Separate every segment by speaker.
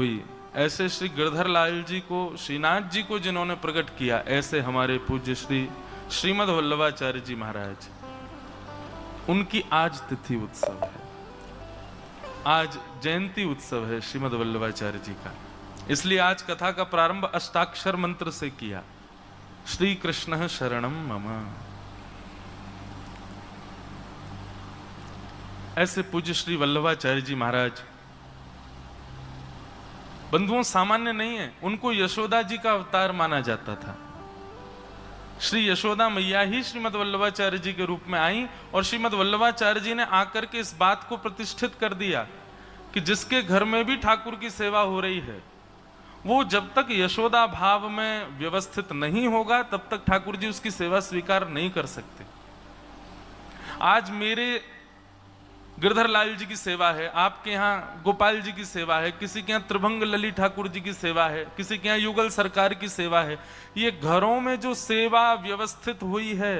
Speaker 1: हुई। ऐसे श्री गिरधर लाल जी को, श्रीनाथ जी को जिन्होंने प्रकट किया, ऐसे हमारे पूज्य श्री श्रीमद वल्लभाचार्य जी महाराज, उनकी आज तिथि उत्सव है, आज जयंती उत्सव है श्रीमद वल्लभाचार्य जी का। इसलिए आज कथा का प्रारंभ अष्टाक्षर मंत्र से किया, श्री कृष्ण शरणम मम। ऐसे पूज्य श्री वल्लभाचार्य जी महाराज बंधुओं सामान्य नहीं है, उनको यशोदा जी का अवतार माना जाता था। श्री यशोदा मैया ही श्रीमद वल्लभाचार्य जी के रूप में आई और श्रीमद वल्लभाचार्य जी ने आकर के इस बात को प्रतिष्ठित कर दिया कि जिसके घर में भी ठाकुर की सेवा हो रही है, वो जब तक यशोदा भाव में व्यवस्थित नहीं होगा तब तक ठाकुर जी उसकी सेवा स्वीकार नहीं कर सकते। आज मेरे गिरधर लाल जी की सेवा है, आपके यहाँ गोपाल जी की सेवा है, किसी के यहाँ त्रिभंग ललित ठाकुर जी की सेवा है, किसी के यहाँ युगल सरकार की सेवा है। ये घरों में जो सेवा व्यवस्थित हुई है,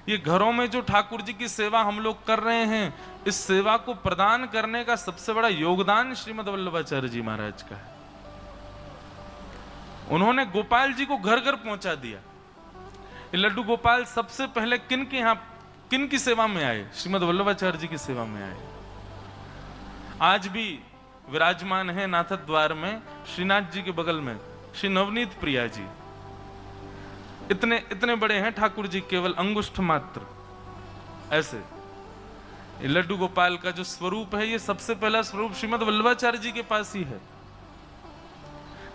Speaker 1: ये घरों में जो ठाकुर जी की सेवा हम लोग कर रहे हैं, इस सेवा को प्रदान करने का सबसे बड़ा योगदान श्रीमद वल्लभाचार्य जी महाराज का है। उन्होंने गोपाल जी को घर घर पहुंचा दिया। लड्डू गोपाल सबसे पहले किन के यहाँ, किन की सेवा में आए? श्रीमद वल्लभाचार्य जी की सेवा में आए। आज भी विराजमान है नाथ द्वार में, श्रीनाथ जी के बगल में श्री नवनीत प्रिया जी। इतने बड़े हैं ठाकुर जी, केवल अंगुष्ठ मात्र। ऐसे लड्डू गोपाल का जो स्वरूप है, ये सबसे पहला स्वरूप श्रीमद वल्लभाचार्य जी के पास ही है।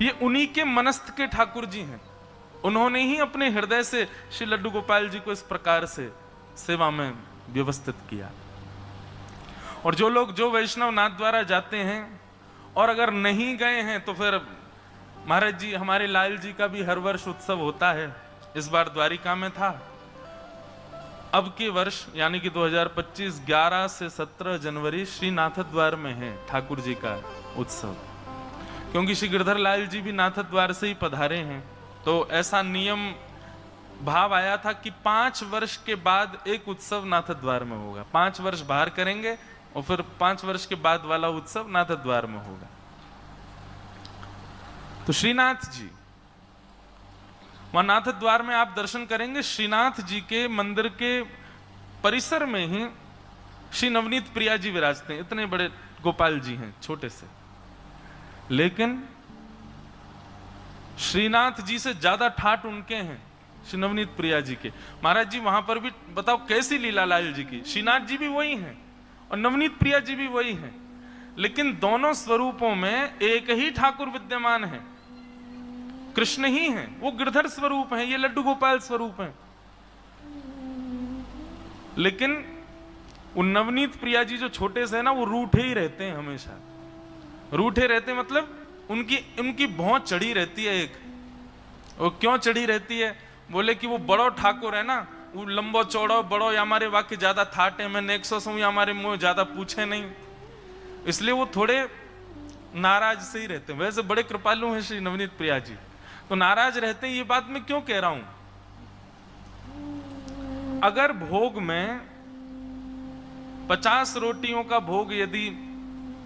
Speaker 1: ये उन्हीं के मनस्थ के ठाकुर जी हैं। उन्होंने ही अपने हृदय से श्री लड्डू गोपाल जी को इस प्रकार से सेवा में व्यवस्थित किया। और जो लोग, जो वैष्णव नाथ द्वारा जाते हैं और अगर नहीं गए हैं तो फिर महाराज जी, हमारे लाल जी का भी हर वर्ष उत्सव होता है। इस बार द्वारिका में था। अब के वर्ष यानी कि 2025 11 से 17 जनवरी श्री नाथ द्वार में है ठाकुर जी का उत्सव, क्योंकि श्री गिरधर लाल जी भी नाथ द्वार से ही पधारे हैं। तो ऐसा नियम भाव आया था कि 5 वर्ष के बाद एक उत्सव नाथ द्वार में होगा। 5 वर्ष बाहर करेंगे और फिर 5 वर्ष के बाद वाला उत्सव नाथ द्वार में होगा। तो श्रीनाथ जी, वहां नाथ द्वार में आप दर्शन करेंगे, श्रीनाथ जी के मंदिर के परिसर में ही श्री नवनीत प्रिया जी विराजते हैं। इतने बड़े गोपाल जी हैं, छोटे से, लेकिन श्रीनाथ जी से ज्यादा ठाट उनके हैं, श्री नवनीत प्रिया जी के। महाराज जी वहां पर भी बताओ कैसी लीला लाल जी की। श्रीनाथ जी भी वही हैं और नवनीत प्रिया जी भी वही हैं, लेकिन दोनों स्वरूपों में एक ही ठाकुर विद्यमान है, कृष्ण ही हैं। वो गिरधर स्वरूप हैं, ये लड्डू गोपाल स्वरूप हैं। लेकिन वो नवनीत प्रिया जी जो छोटे से है ना, वो रूठे ही रहते हैं, हमेशा रूठे रहते हैं। मतलब उनकी भौं चढ़ी रहती है एक। वो क्यों चढ़ी रहती है? बोले कि वो बड़ो ठाकुर है ना, वो लंबो चौड़ो बड़ो, या हमारे वाक्य ज्यादा थाटे, मैं नेक्सो हूं, या हमारे मुंह ज्यादा पूछे नहीं, इसलिए वो थोड़े नाराज से ही रहते हैं। वैसे बड़े कृपालु हैं श्री नवनीत प्रिया जी, तो नाराज रहते हैं। ये बात मैं क्यों कह रहा हूं? अगर भोग में 50 रोटियों का भोग यदि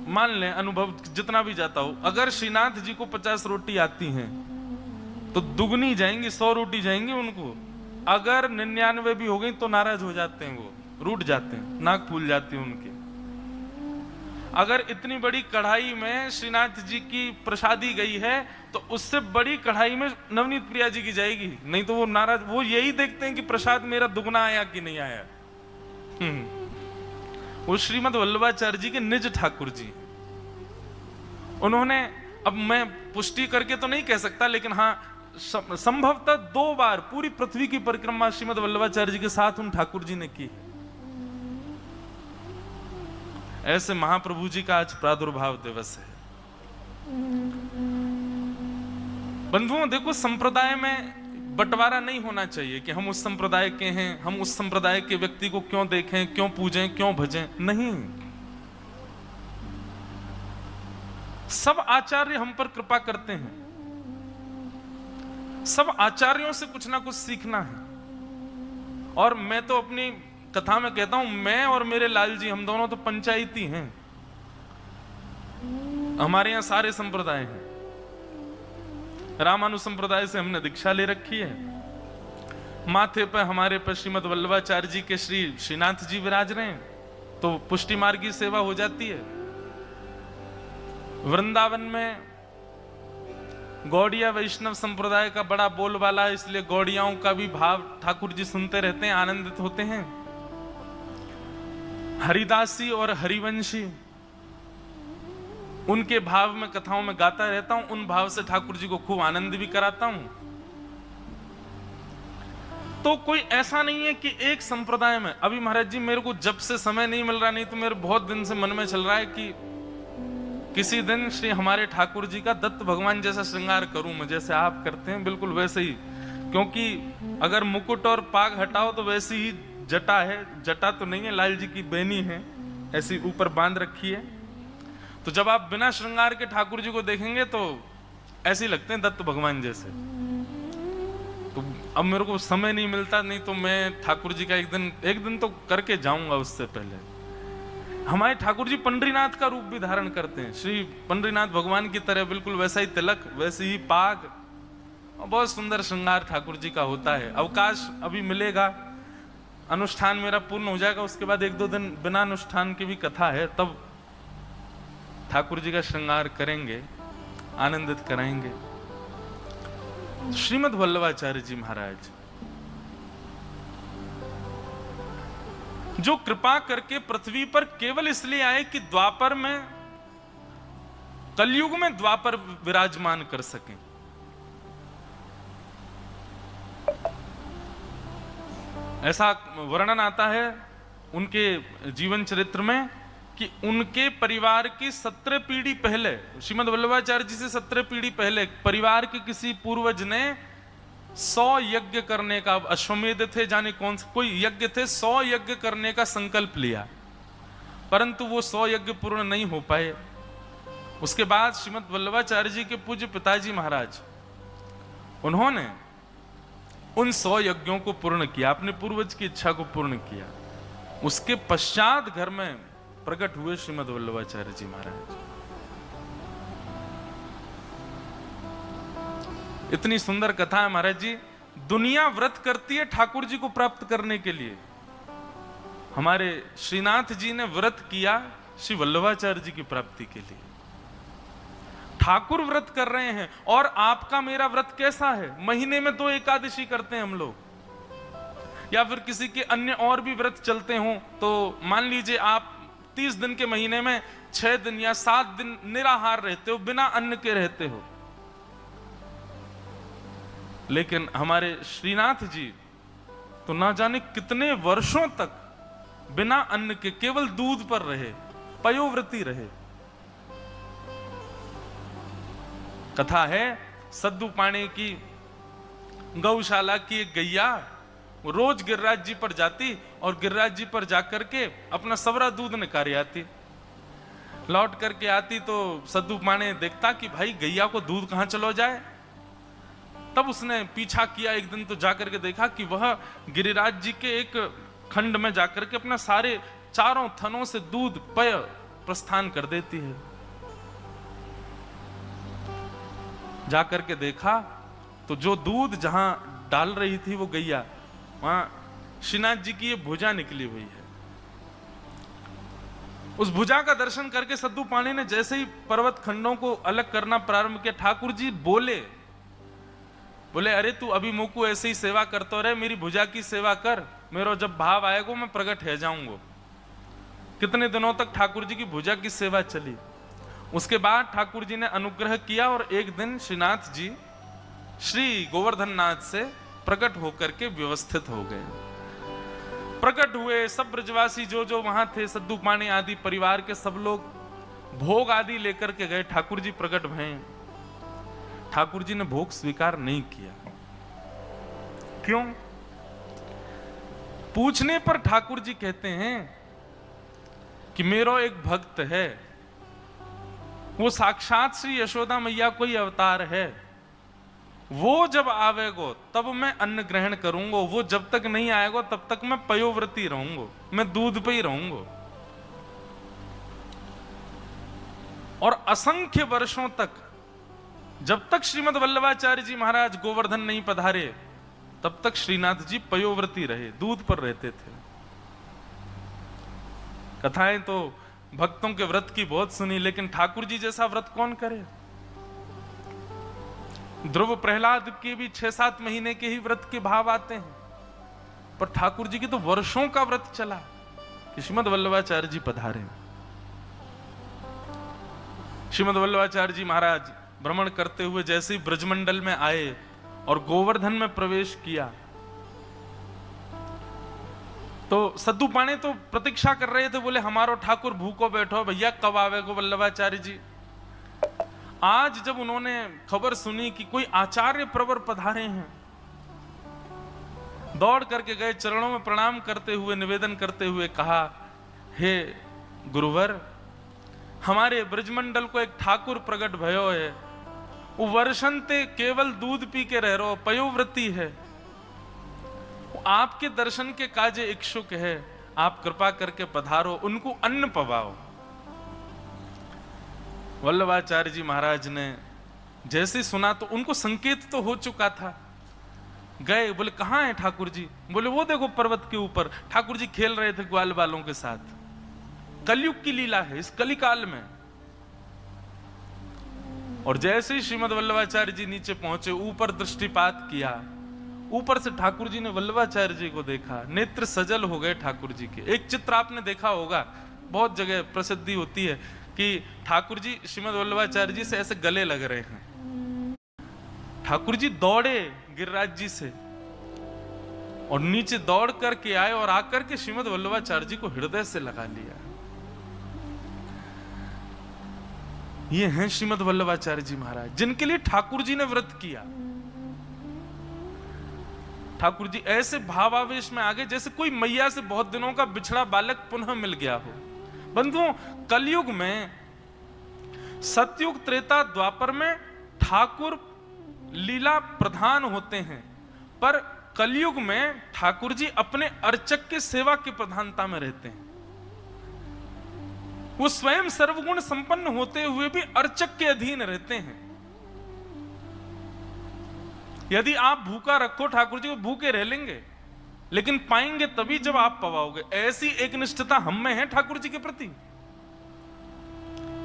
Speaker 1: मान लें, अनुभव जितना भी जाता हो, अगर श्रीनाथ जी को 50 रोटी आती हैं तो दुगनी जाएंगी, 100 रोटी जाएंगी उनको। अगर 99 भी हो गई तो नाराज हो जाते हैं, वो रूठ जाते हैं, नाक फूल जाती है उनकी। अगर इतनी बड़ी कढ़ाई में श्रीनाथ जी की प्रसादी गई है तो उससे बड़ी कढ़ाई में नवनीत प्रिया जी की जाएगी, नहीं तो वो नाराज। वो यही देखते हैं कि प्रसाद मेरा दुगना आया कि नहीं आया। वो श्रीमद वल्लभाचार्य जी के निज ठाकुर जी। उन्होंने, अब मैं पुष्टि करके तो नहीं कह सकता, लेकिन हाँ संभवतः 2 बार पूरी पृथ्वी की परिक्रमा श्रीमद वल्लभाचार्य जी के साथ उन ठाकुर जी ने की है। ऐसे महाप्रभु जी का आज प्रादुर्भाव दिवस है। बंधुओं देखो, संप्रदाय में बंटवारा नहीं होना चाहिए कि हम उस संप्रदाय के हैं, हम उस संप्रदाय के व्यक्ति को क्यों देखें, क्यों पूजें, क्यों भजें। नहीं, सब आचार्य हम पर कृपा करते हैं। सब आचार्यों से कुछ ना कुछ सीखना है। और मैं तो अपनी कथा में कहता हूं, मैं और मेरे लाल जी, हम दोनों तो पंचायती हैं। हमारे यहाँ सारे संप्रदाय हैं। रामानु संप्रदाय से हमने दीक्षा ले रखी है। माथे पर हमारे पर श्रीमद वल्लभाचार्य जी के श्री श्रीनाथ जी विराज रहे हैं, तो पुष्टि मार्ग की सेवा हो जाती है। वृंदावन में गौड़िया वैष्णव संप्रदाय का बड़ा बोलबाला है, इसलिए गौड़ियाओं का भी भाव ठाकुर जी सुनते रहते हैं, आनंदित होते हैं। हरिदासी और हरिवंशी, उनके भाव में कथाओं में गाता रहता हूं, उन भाव से ठाकुर जी को खूब आनंद भी कराता हूं। तो कोई ऐसा नहीं है कि एक संप्रदाय में, अभी महाराज जी मेरे को जब से समय नहीं मिल रहा, नहीं तो मेरे बहुत दिन से मन में चल रहा है कि किसी दिन श्री हमारे ठाकुर जी का दत्त भगवान जैसा श्रृंगार करूं मैं, जैसे आप करते हैं बिल्कुल वैसे ही। क्योंकि अगर मुकुट और पाग हटाओ तो वैसी ही जटा है, जटा तो नहीं है, लाल जी की बेनी है, ऐसी ऊपर बांध रखी है। तो जब आप बिना श्रृंगार के ठाकुर जी को देखेंगे तो ऐसे ही लगते हैं दत्त भगवान जैसे। तो अब मेरे को समय नहीं मिलता, नहीं तो मैं ठाकुर जी का एक दिन तो करके जाऊंगा। उससे पहले हमारे ठाकुर जी पंडरीनाथ का रूप भी धारण करते हैं, श्री पंडरीनाथ भगवान की तरह, बिल्कुल वैसा ही तिलक, वैसी ही पाग, और बहुत सुंदर श्रृंगार ठाकुर जी का होता है। अवकाश अभी मिलेगा, अनुष्ठान मेरा पूर्ण हो जाएगा, उसके बाद 1-2 दिन बिना अनुष्ठान की भी कथा है, तब ठाकुर जी का श्रृंगार करेंगे, आनंदित कराएंगे। श्रीमद वल्लभाचार्य जी महाराज जो कृपा करके पृथ्वी पर केवल इसलिए आए कि द्वापर में, कलयुग में द्वापर विराजमान कर सकें। ऐसा वर्णन आता है उनके जीवन चरित्र में कि उनके परिवार की 17 पीढ़ी पहले, श्रीमद वल्लभाचार्य जी से 17 पीढ़ी पहले परिवार के किसी पूर्वज ने 100 यज्ञ करने का, अश्वमेध थे जाने कौन से कोई यज्ञ थे, 100 यज्ञ करने का संकल्प लिया, परंतु वो 100 यज्ञ पूर्ण नहीं हो पाए। उसके बाद श्रीमद वल्लभाचार्य जी के पूज्य पिताजी महाराज, उन्होंने उन 100 यज्ञों को पूर्ण किया, अपने पूर्वज की इच्छा को पूर्ण किया। उसके पश्चात घर में प्रकट हुए श्रीमद वल्लभाचार्य जी महाराज। इतनी सुंदर कथा है महाराज जी। दुनिया व्रत करती है ठाकुर जी को प्राप्त करने के लिए, हमारे श्रीनाथ जी ने व्रत किया श्री वल्लभाचार्य जी की प्राप्ति के लिए। ठाकुर व्रत कर रहे हैं, और आपका मेरा व्रत कैसा है? महीने में 2 एकादशी करते हैं हम लोग, या फिर किसी के अन्य और भी व्रत चलते हो, तो मान लीजिए आप 30 दिन के महीने में 6 दिन या 7 दिन निराहार रहते हो, बिना अन्न के रहते हो। लेकिन हमारे श्रीनाथ जी तो ना जाने कितने वर्षों तक बिना अन्न के केवल दूध पर रहे, पयोव्रती रहे। कथा है सद्दू पाणी की गौशाला की एक गैया रोज गिरिराज जी पर जाती और गिरिराज जी पर जाकर के अपना सवरा दूध निकाल आती। लौट करके आती तो सद्दू पाणी देखता कि भाई गैया को दूध कहां चलो जाए। तब उसने पीछा किया, एक दिन तो जाकर के देखा कि वह गिरिराज जी के एक खंड में जाकर के अपना सारे चारों थनों से दूध पय प्रस्थान कर देती है। जाकर के देखा तो जो दूध जहां डाल रही थी वो गैया, वहां श्रीनाथ जी की ये भुजा निकली हुई है। उस भुजा का दर्शन करके सद्दू पाणी ने जैसे ही पर्वत खंडों को अलग करना प्रारंभ किया, ठाकुर जी बोले अरे तू अभी मुकु ऐसे ही सेवा करते रहे, मेरी भुजा की सेवा कर, मेरा जब भाव आएगा मैं प्रकट है जाऊंगा। कितने दिनों तक ठाकुर जी की भुजा की सेवा चली। उसके बाद ठाकुर जी ने अनुग्रह किया और एक दिन श्रीनाथ जी श्री गोवर्धन नाथ से प्रकट होकर के व्यवस्थित हो गए। प्रकट हुए, सब ब्रजवासी जो जो वहां थे, सद्दू पाणी आदि परिवार के सब लोग भोग आदि लेकर के गए। ठाकुर जी प्रकट भये, ठाकुर जी ने भोग स्वीकार नहीं किया। क्यों? पूछने पर ठाकुर जी कहते हैं कि मेरा एक भक्त है, वो साक्षात श्री यशोदा मैया कोई अवतार है, वो जब आवेगो तब मैं अन्न ग्रहण करूंगा, वो जब तक नहीं आएगा तब तक मैं पयोव्रती रहूंगा, मैं दूध पे ही रहूंगा। और असंख्य वर्षों तक, जब तक श्रीमद् वल्लभाचार्य जी महाराज गोवर्धन नहीं पधारे, तब तक श्रीनाथ जी पयोव्रती रहे, दूध पर रहते थे। कथाएं तो भक्तों के व्रत की बहुत सुनी, लेकिन ठाकुर जी जैसा व्रत कौन करे। ध्रुव प्रहलाद के भी 6-7 महीने के ही व्रत के भाव आते हैं, पर ठाकुर जी की तो वर्षों का व्रत चला कि श्रीमद् वल्लभाचार्य जी पधारे। श्रीमद् वल्लभाचार्य जी महाराज भ्रमण करते हुए जैसे ही ब्रजमंडल में आए और गोवर्धन में प्रवेश किया, तो सद्दू पाणे तो प्रतीक्षा कर रहे थे, बोले हमारो ठाकुर भूखो बैठो भैया, कब आवे गो वल्लभाचार्य जी। आज जब उन्होंने खबर सुनी कि कोई आचार्य प्रवर पधारे हैं, दौड़ करके गए, चरणों में प्रणाम करते हुए निवेदन करते हुए कहा, हे गुरुवर, हमारे ब्रजमंडल को एक ठाकुर प्रकट भयो है, वो वर्षंते केवल दूध पी के रह रहो, पयोव्रती है, वो आपके दर्शन के काजे इच्छुक है, आप कृपा करके पधारो, उनको अन्न पवाओ। वल्लभाचार्य जी महाराज ने जैसे सुना तो उनको संकेत तो हो चुका था, गए, बोले कहाँ है ठाकुर जी? बोले वो देखो पर्वत के ऊपर ठाकुर जी खेल रहे थे ग्वाल बालों के साथ। कलयुग की लीला है इस कलिकाल में। और जैसे ही श्रीमद् वल्लभाचार्य जी नीचे पहुंचे, ऊपर दृष्टिपात किया, ऊपर से ठाकुर जी ने वल्लभाचार्य जी को देखा, नेत्र सजल हो गए ठाकुर जी के। एक चित्र आपने देखा होगा, बहुत जगह प्रसिद्धि होती है कि ठाकुर जी श्रीमद् वल्लभाचार्य जी से ऐसे गले लग रहे हैं। ठाकुर जी दौड़े गिरिराज जी से और नीचे दौड़ करके आए और आकर के श्रीमद् वल्लभाचार्य जी को हृदय से लगा लिया। ये हैं श्रीमद् वल्लभाचार्य जी महाराज, जिनके लिए ठाकुर जी ने व्रत किया। ठाकुर जी ऐसे भावावेश में आ गए जैसे कोई मैया से बहुत दिनों का बिछड़ा बालक पुनः मिल गया हो। बंधुओं, कलयुग में, सतयुग, त्रेता, द्वापर में ठाकुर लीला प्रधान होते हैं, पर कलयुग में ठाकुर जी अपने अर्चक के सेवा की प्रधानता में रहते हैं। वो स्वयं सर्वगुण संपन्न होते हुए भी अर्चक के अधीन रहते हैं। यदि आप भूखा रखो, ठाकुर जी को भूखे रह लेंगे, लेकिन पाएंगे तभी जब आप पवाओगे। ऐसी एक निष्ठता हम में है ठाकुर जी के प्रति।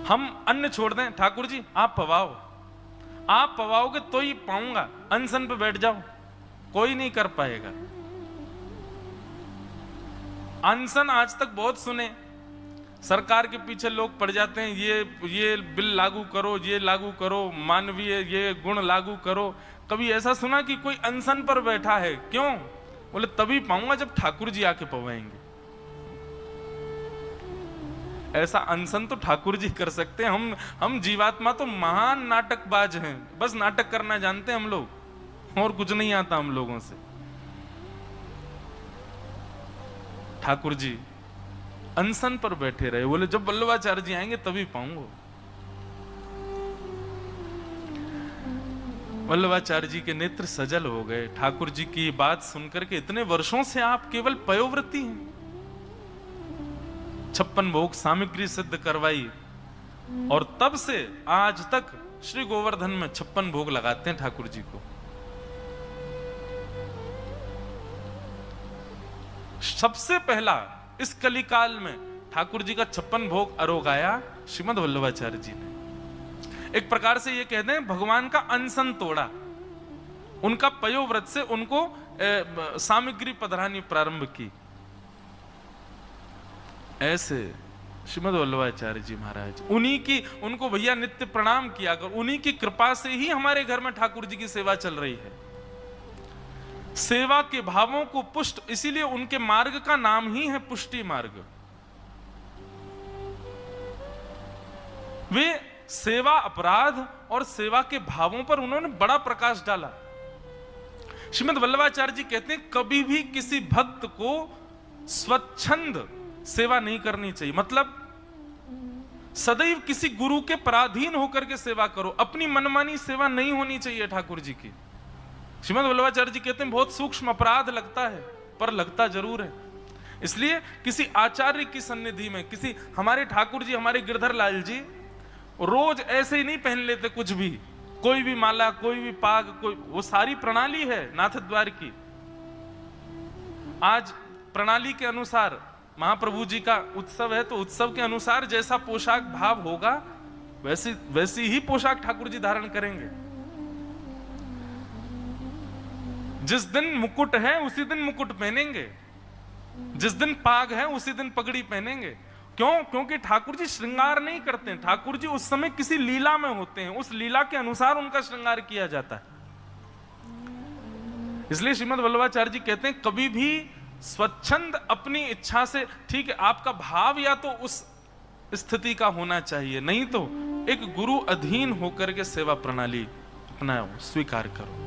Speaker 1: हम अन्न छोड़ दें, ठाकुर जी आप पवाओ, आप पवाओगे तो ही पाऊंगा, अनशन पे बैठ जाओ, कोई नहीं कर पाएगा। अनशन आज तक बहुत सुने, सरकार के पीछे लोग पड़ जाते हैं, ये बिल लागू करो, ये लागू करो, मानवीय ये गुण लागू करो। कभी ऐसा सुना कि कोई अनशन पर बैठा है? क्यों? बोले तभी पाऊंगा जब ठाकुर जी आके पवाएंगे। ऐसा अनशन तो ठाकुर जी कर सकते हैं। हम जीवात्मा तो महान नाटकबाज हैं, बस नाटक करना जानते हैं हम लोग, और कुछ नहीं आता हम लोगों से। ठाकुर जी अनशन पर बैठे रहे, बोले जब वल्लभाचार्य जी आएंगे तभी पाऊंगा। वल्लभाचार्य जी के नेत्र सजल हो गए। ठाकुर जी की बात सुनकर के, इतने वर्षों से आप केवल पयोव्रती हैं, 56 भोग सामग्री सिद्ध करवाई, और तब से आज तक श्री गोवर्धन में 56 भोग लगाते हैं ठाकुर जी को। सबसे पहला इस कलिकाल में ठाकुर जी का 56 भोग आरोगाया श्रीमद् वल्लभाचार्य जी ने। एक प्रकार से ये कहते हैं भगवान का अनशन तोड़ा, उनका पयोव्रत से उनको सामग्री पधरानी प्रारंभ की। ऐसे श्रीमद् वल्लभाचार्य जी महाराज, उनको भैया नित्य प्रणाम किया कर, उन्हीं की कृपा से ही हमारे घर में ठाकुर जी की सेवा चल रही है। सेवा के भावों को पुष्ट, इसीलिए उनके मार्ग का नाम ही है पुष्टि मार्ग। वे सेवा अपराध और सेवा के भावों पर उन्होंने बड़ा प्रकाश डाला। श्रीमद् वल्लभाचार्य जी कहते हैं कभी भी किसी भक्त को स्वच्छंद सेवा नहीं करनी चाहिए, मतलब सदैव किसी गुरु के पराधीन होकर के सेवा करो, अपनी मनमानी सेवा नहीं होनी चाहिए ठाकुर जी की। श्रीमद् वल्लभाचार्य जी कहते हैं बहुत सूक्ष्म अपराध लगता है, पर लगता जरूर है। इसलिए किसी आचार्य की सन्निधि में, किसी हमारे ठाकुर जी, हमारे गिरधर लाल जी, रोज ऐसे ही नहीं पहन लेते कुछ भी, कोई भी माला, कोई भी पाग, कोई, वो सारी प्रणाली है नाथद्वार की। आज प्रणाली के अनुसार महाप्रभु जी का उत्सव है, तो उत्सव के अनुसार जैसा पोशाक भाव होगा वैसी ही पोशाक ठाकुर जी धारण करेंगे। जिस दिन मुकुट है उसी दिन मुकुट पहनेंगे, जिस दिन पाग है उसी दिन पगड़ी पहनेंगे। क्यों? क्योंकि ठाकुर जी श्रृंगार नहीं करते हैं, ठाकुर जी उस समय किसी लीला में होते हैं, उस लीला के अनुसार उनका श्रृंगार किया जाता है। इसलिए श्रीमद् वल्लभाचार्य जी कहते हैं कभी भी स्वच्छंद अपनी इच्छा से, ठीक है, आपका भाव या तो उस स्थिति का होना चाहिए, नहीं तो एक गुरु अधीन होकर के सेवा प्रणाली अपनाओ, स्वीकार करो।